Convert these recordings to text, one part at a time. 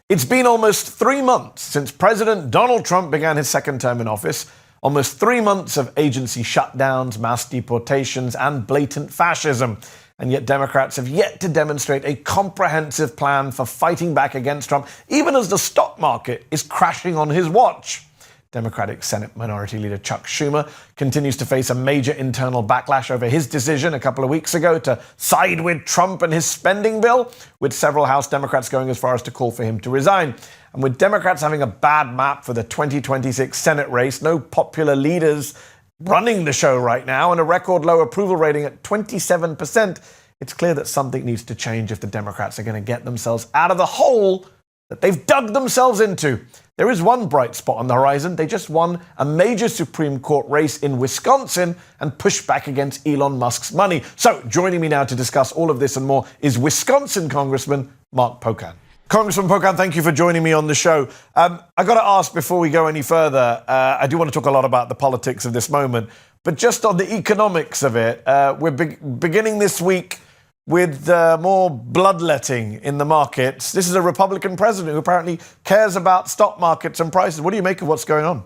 It's been almost 3 months since President Donald Trump began his second term in office. Almost 3 months of agency shutdowns, mass deportations, and blatant fascism. And yet Democrats have yet to demonstrate a comprehensive plan for fighting back against Trump, even as the stock market is crashing on his watch. Democratic Senate Minority Leader Chuck Schumer continues to face a major internal backlash over his decision a couple of weeks ago to side with Trump and his spending bill, with several House Democrats going as far as to call for him to resign. And with Democrats having a bad map for the 2026 Senate race, no popular leaders running the show right now, and a record low approval rating at 27%, it's clear that something needs to change if the Democrats are going to get themselves out of the hole that they've dug themselves into. There is one bright spot on the horizon. They just won a major Supreme Court race in Wisconsin and pushed back against Elon Musk's money. So joining me now to discuss all of this and more is Wisconsin Congressman Mark Pocan. Congressman Pocan, thank you for joining me on the show. I got to ask before we go any further, I do want to talk a lot about the politics of this moment, but just on the economics of it, we're beginning this week with more bloodletting in the markets. This is a Republican president who apparently cares about stock markets and prices. What do you make of what's going on?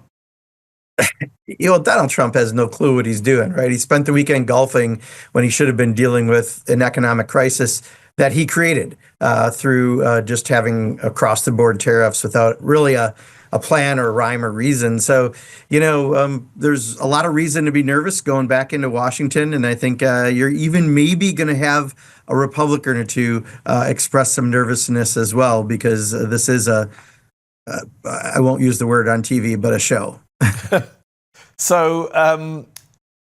Donald Trump has no clue what he's doing, right? He spent the weekend golfing when he should have been dealing with an economic crisis that he created through just having across-the-board tariffs without really a plan or a rhyme or reason. So, there's a lot of reason to be nervous going back into Washington. And I think you're even maybe going to have a Republican or two express some nervousness as well, because this is I won't use the word on TV, but a show. So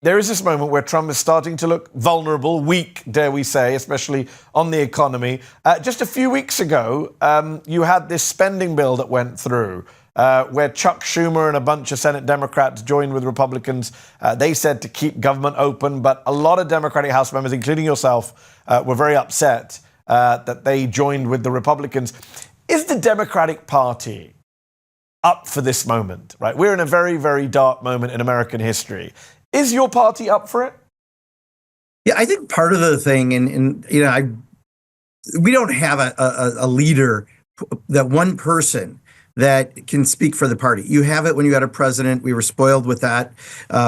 there is this moment where Trump is starting to look vulnerable, weak, dare we say, especially on the economy. Just a few weeks ago, you had this spending bill that went through, where Chuck Schumer and a bunch of Senate Democrats joined with Republicans. They said to keep government open, but a lot of Democratic House members, including yourself, were very upset that they joined with the Republicans. Is the Democratic Party up for this moment? Right, we're in a very, very dark moment in American history. Is your party up for it? Yeah, I think part of the thing, and we don't have a leader, that one person that can speak for the party. You have it when you had a president. We were spoiled with that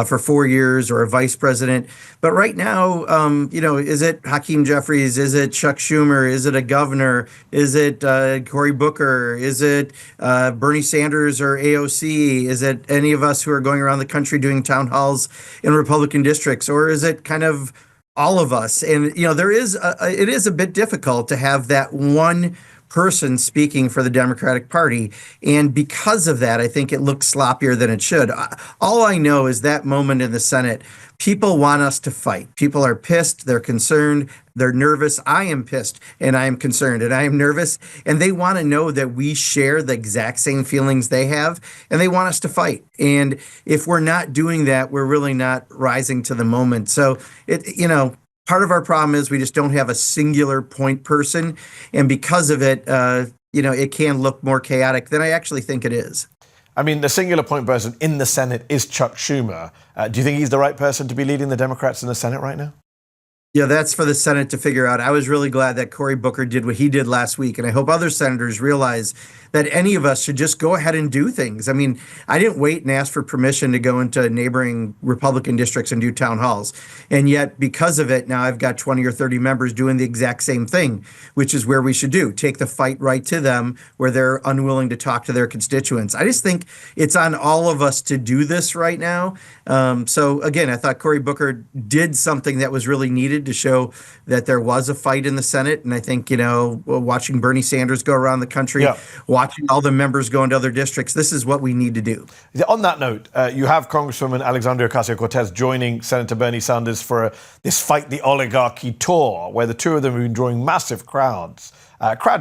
for 4 years, or a vice president. But right now, is it Hakeem Jeffries? Is it Chuck Schumer? Is it a governor? Is it Cory Booker? Is it Bernie Sanders or AOC? Is it any of us who are going around the country doing town halls in Republican districts? Or is it kind of all of us? And, it is a bit difficult to have that one person speaking for the Democratic Party. And because of that, I think it looks sloppier than it should. All I know is that moment in the Senate, people want us to fight. People are pissed. They're concerned. They're nervous. I am pissed and I am concerned and I am nervous. And they want to know that we share the exact same feelings they have, and they want us to fight. And if we're not doing that, we're really not rising to the moment. So part of our problem is we just don't have a singular point person. And because of it, it can look more chaotic than I actually think it is. I mean, the singular point person in the Senate is Chuck Schumer. Do you think he's the right person to be leading the Democrats in the Senate right now? Yeah, that's for the Senate to figure out. I was really glad that Cory Booker did what he did last week, and I hope other senators realize that any of us should just go ahead and do things. I mean, I didn't wait and ask for permission to go into neighboring Republican districts and do town halls. And yet, because of it, now I've got 20 or 30 members doing the exact same thing, which is where we should do. Take the fight right to them where they're unwilling to talk to their constituents. I just think it's on all of us to do this right now. So again, I thought Cory Booker did something that was really needed to show that there was a fight in the Senate. And I think, watching Bernie Sanders go around the country, watching all the members go into other districts, this is what we need to do. On that note, you have Congresswoman Alexandria Ocasio-Cortez joining Senator Bernie Sanders for this Fight the Oligarchy tour, where the two of them have been drawing massive crowds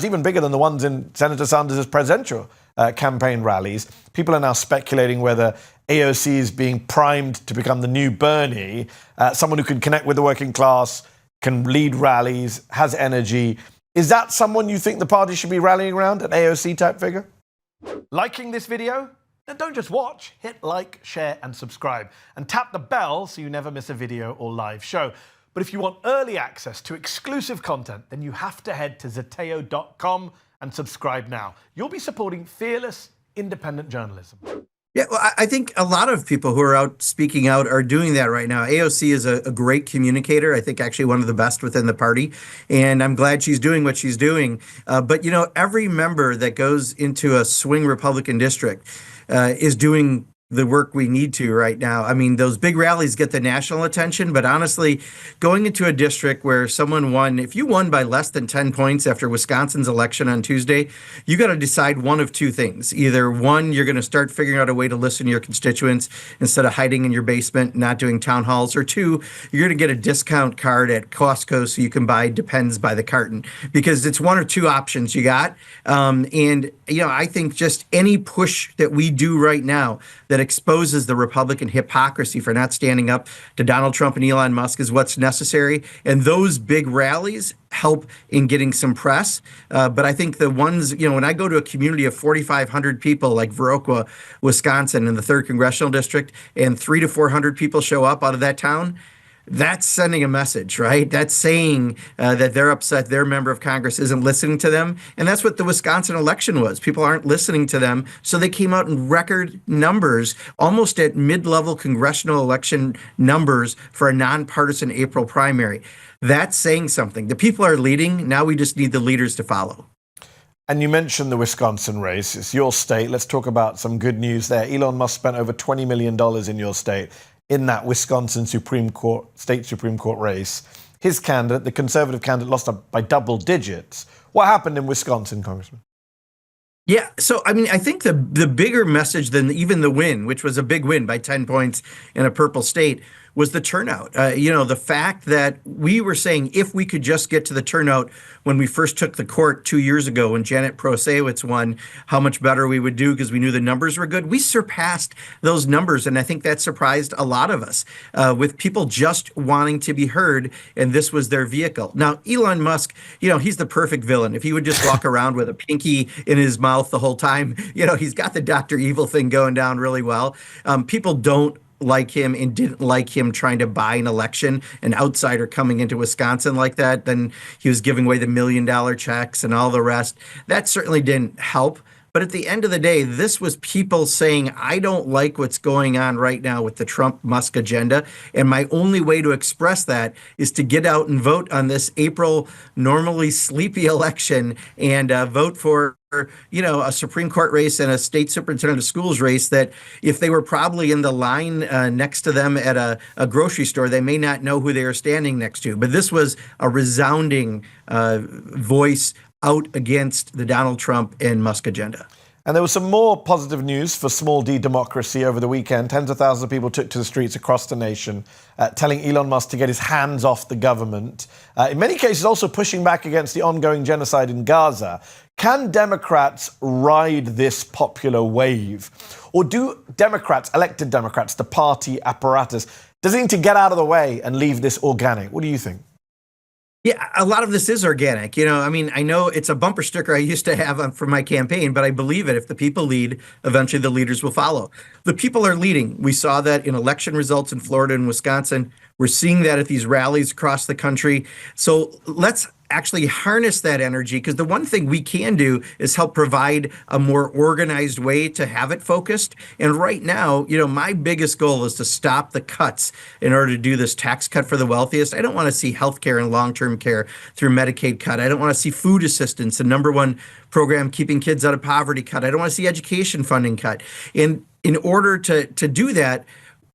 even bigger than the ones in Senator Sanders' presidential campaign rallies. People are now speculating whether AOC is being primed to become the new Bernie, someone who can connect with the working class, can lead rallies, has energy. Is that someone you think the party should be rallying around, an AOC-type figure? Liking this video? Then don't just watch. Hit like, share, and subscribe. And tap the bell so you never miss a video or live show. But if you want early access to exclusive content, then you have to head to Zateo.com and subscribe now. You'll be supporting fearless, independent journalism. Yeah, well, I think a lot of people who are out speaking out are doing that right now. AOC is a great communicator. I think actually one of the best within the party. And I'm glad she's doing what she's doing. But, every member that goes into a swing Republican district is doing the work we need to right now. I mean, those big rallies get the national attention, but honestly, going into a district where someone won, if you won by less than 10 points after Wisconsin's election on Tuesday, you got to decide one of two things. Either one, you're going to start figuring out a way to listen to your constituents instead of hiding in your basement, not doing town halls, or two, you're going to get a discount card at Costco so you can buy Depends by the carton, because it's one or two options you got. I think just any push that we do right now that exposes the Republican hypocrisy for not standing up to Donald Trump and Elon Musk is what's necessary. And those big rallies help in getting some press. But I think the ones, when I go to a community of 4,500 people like Viroqua, Wisconsin, in the 3rd Congressional District, and 300 to 400 people show up out of that town, that's sending a message, right? That's saying that they're upset their member of Congress isn't listening to them. And that's what the Wisconsin election was. People aren't listening to them. So they came out in record numbers, almost at mid-level congressional election numbers for a nonpartisan April primary. That's saying something. The people are leading. Now we just need the leaders to follow. And you mentioned the Wisconsin race. It's your state. Let's talk about some good news there. Elon Musk spent over $20 million in your state in that Wisconsin state Supreme Court race. His candidate, the conservative candidate, lost by double digits. What happened in Wisconsin, Congressman? Yeah, so I think the bigger message than even the win, which was a big win by 10 points in a purple state, was the turnout. The fact that we were saying if we could just get to the turnout when we first took the court 2 years ago when Janet Prosewicz won, how much better we would do because we knew the numbers were good. We surpassed those numbers, and I think that surprised a lot of us with people just wanting to be heard, and this was their vehicle. Now, Elon Musk, he's the perfect villain. If he would just walk around with a pinky in his mouth the whole time, he's got the Dr. Evil thing going down really well. People don't like him and didn't like him trying to buy an election, an outsider coming into Wisconsin like that. Then he was giving away the $1 million checks and all the rest. That certainly didn't help. But at the end of the day, this was people saying, I don't like what's going on right now with the Trump-Musk agenda. And my only way to express that is to get out and vote on this April normally sleepy election and vote for a Supreme Court race and a state superintendent of schools race that if they were probably in the line next to them at a grocery store, they may not know who they are standing next to. But this was a resounding voice out against the Donald Trump and Musk agenda. And there was some more positive news for small d democracy over the weekend. Tens of thousands of people took to the streets across the nation, telling Elon Musk to get his hands off the government. In many cases, also pushing back against the ongoing genocide in Gaza. Can Democrats ride this popular wave? Or do Democrats, elected Democrats, the party apparatus, does it need to get out of the way and leave this organic? What do you think? Yeah, a lot of this is organic. I know it's a bumper sticker I used to have for my campaign, but I believe it. If the people lead, eventually the leaders will follow. The people are leading. We saw that in election results in Florida and Wisconsin. We're seeing that at these rallies across the country. So let's actually harness that energy, because the one thing we can do is help provide a more organized way to have it focused. And right now, my biggest goal is to stop the cuts in order to do this tax cut for the wealthiest. I don't want to see healthcare and long-term care through Medicaid cut. I don't want to see food assistance, the number one program keeping kids out of poverty, cut. I don't want to see education funding cut. And in order to do that,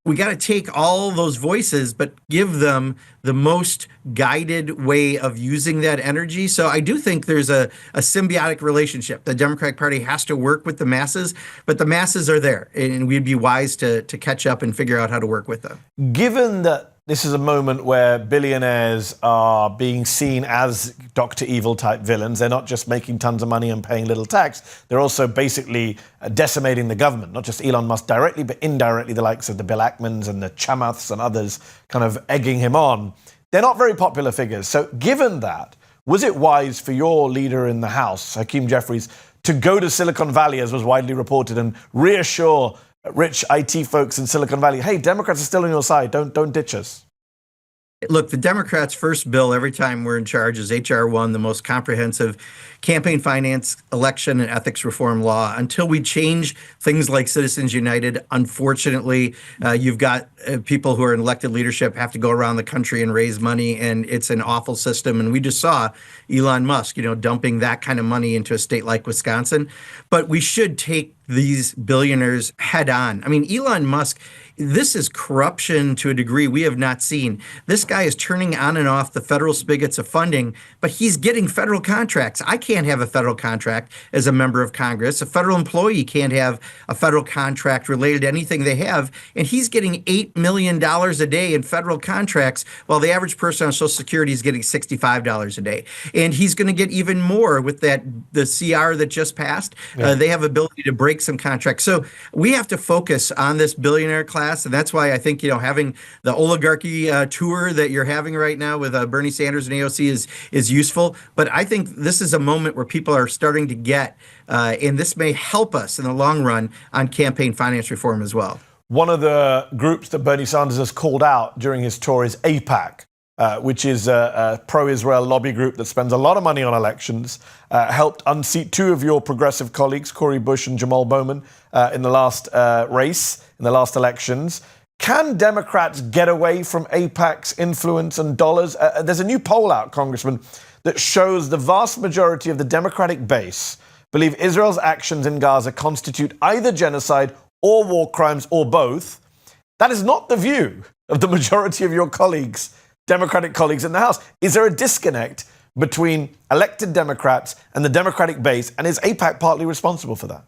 we got to take all those voices, but give them the most guided way of using that energy. So I do think there's a symbiotic relationship. The Democratic Party has to work with the masses, but the masses are there, and we'd be wise to catch up and figure out how to work with them. Given that this is a moment where billionaires are being seen as Dr. Evil type villains. They're not just making tons of money and paying little tax. They're also basically decimating the government, not just Elon Musk directly, but indirectly the likes of the Bill Ackmans and the Chamaths and others kind of egging him on. They're not very popular figures. So given that, was it wise for your leader in the House, Hakeem Jeffries, to go to Silicon Valley, as was widely reported, and reassure rich IT folks in Silicon Valley, hey, Democrats are still on your side. Don't ditch us? Look, the Democrats' first bill every time we're in charge is H.R. 1, the most comprehensive campaign finance, election, and ethics reform law. Until we change things like Citizens United, unfortunately, you've got people who are in elected leadership have to go around the country and raise money, and it's an awful system. And we just saw Elon Musk, dumping that kind of money into a state like Wisconsin. But we should take these billionaires head on. I mean, Elon Musk, this is corruption to a degree we have not seen. This guy is turning on and off the federal spigots of funding, but he's getting federal contracts. I can't have a federal contract as a member of Congress. A federal employee can't have a federal contract related to anything they have. And he's getting $8 million a day in federal contracts, while the average person on Social Security is getting $65 a day. And he's going to get even more with the CR that just passed. Yeah. They have ability to break some contracts. So we have to focus on this billionaire class. And that's why I think, having the oligarchy tour that you're having right now with Bernie Sanders and AOC is useful. But I think this is a moment where people are starting to get, and this may help us in the long run on campaign finance reform as well. One of the groups that Bernie Sanders has called out during his tour is AIPAC, which is a pro-Israel lobby group that spends a lot of money on elections, helped unseat two of your progressive colleagues, Cori Bush and Jamal Bowman, in the last race, in the last elections. Can Democrats get away from AIPAC's influence and dollars? There's a new poll out, Congressman, that shows the vast majority of the Democratic base believe Israel's actions in Gaza constitute either genocide or war crimes or both. That is not the view of the majority of your colleagues, Democratic colleagues in the House. Is there a disconnect between elected Democrats and the Democratic base, and is AIPAC partly responsible for that?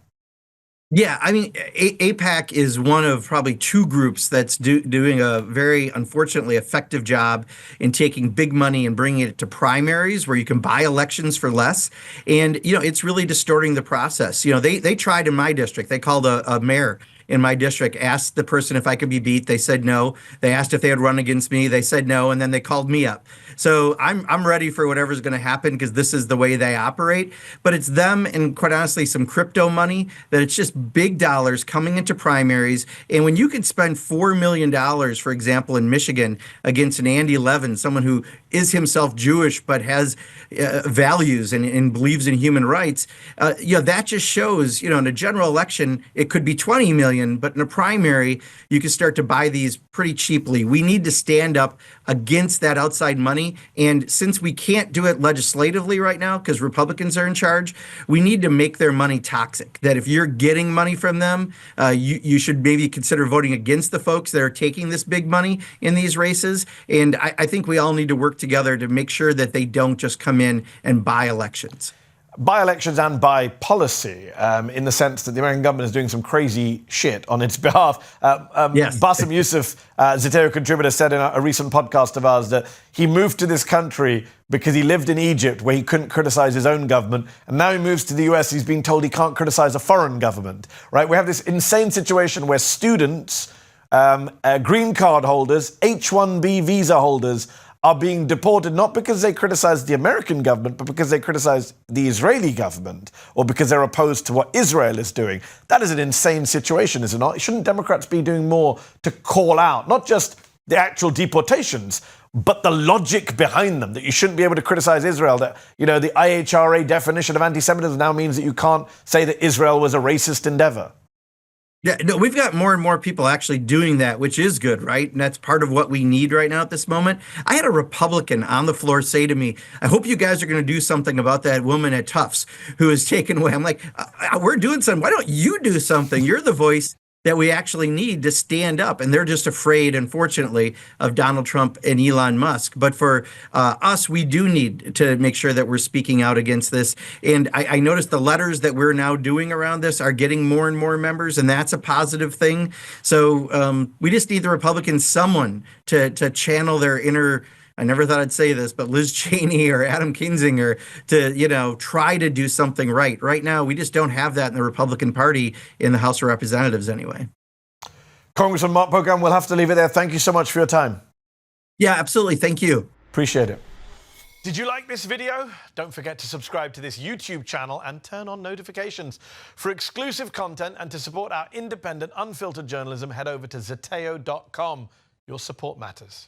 Yeah, I mean, AIPAC is one of probably two groups that's doing a very, unfortunately, effective job in taking big money and bringing it to primaries where you can buy elections for less. And, it's really distorting the process. They tried in my district. They called a mayor in my district, asked the person if I could be beat. They said no. They asked if they had run against me. They said no. And then they called me up. So I'm ready for whatever's going to happen because this is the way they operate. But it's them and, quite honestly, some crypto money that it's just big dollars coming into primaries. And when you can spend $4 million, for example, in Michigan against an Andy Levin, someone who is himself Jewish but has values and believes in human rights, that just shows, in a general election, it could be 20 million. But in a primary, you can start to buy these pretty cheaply. We need to stand up against that outside money. And since we can't do it legislatively right now because Republicans are in charge, we need to make their money toxic. That if you're getting money from them, you should maybe consider voting against the folks that are taking this big money in these races. And I think we all need to work together to make sure that they don't just come in and buy elections. By elections and by policy, in the sense that the American government is doing some crazy shit on its behalf. Yes. Bassem Youssef, Zetero contributor, said in a recent podcast of ours that he moved to this country because he lived in Egypt where he couldn't criticize his own government. And now he moves to the US, he's being told he can't criticize a foreign government, right? We have this insane situation where students, green card holders, H-1B visa holders are being deported not because they criticize the American government, but because they criticize the Israeli government or because they're opposed to what Israel is doing. That is an insane situation, is it not? Shouldn't Democrats be doing more to call out not just the actual deportations, but the logic behind them, that you shouldn't be able to criticize Israel, that, the IHRA definition of anti-Semitism now means that you can't say that Israel was a racist endeavor? Yeah, no, we've got more and more people actually doing that, which is good, right? And that's part of what we need right now at this moment. I had a Republican on the floor say to me, I hope you guys are going to do something about that woman at Tufts who is taken away. I'm like, we're doing something. Why don't you do something? You're the voice that we actually need to stand up. And they're just afraid, unfortunately, of Donald Trump and Elon Musk. But for us, we do need to make sure that we're speaking out against this. And I noticed the letters that we're now doing around this are getting more and more members, and that's a positive thing. So we just need the Republicans, someone to channel their inner, I never thought I'd say this, but Liz Cheney or Adam Kinzinger to, try to do something right. Right now, we just don't have that in the Republican Party in the House of Representatives anyway. Congressman Mark Pocan, we'll have to leave it there. Thank you so much for your time. Yeah, absolutely. Thank you. Appreciate it. Did you like this video? Don't forget to subscribe to this YouTube channel and turn on notifications. For exclusive content and to support our independent, unfiltered journalism, head over to zeteo.com. Your support matters.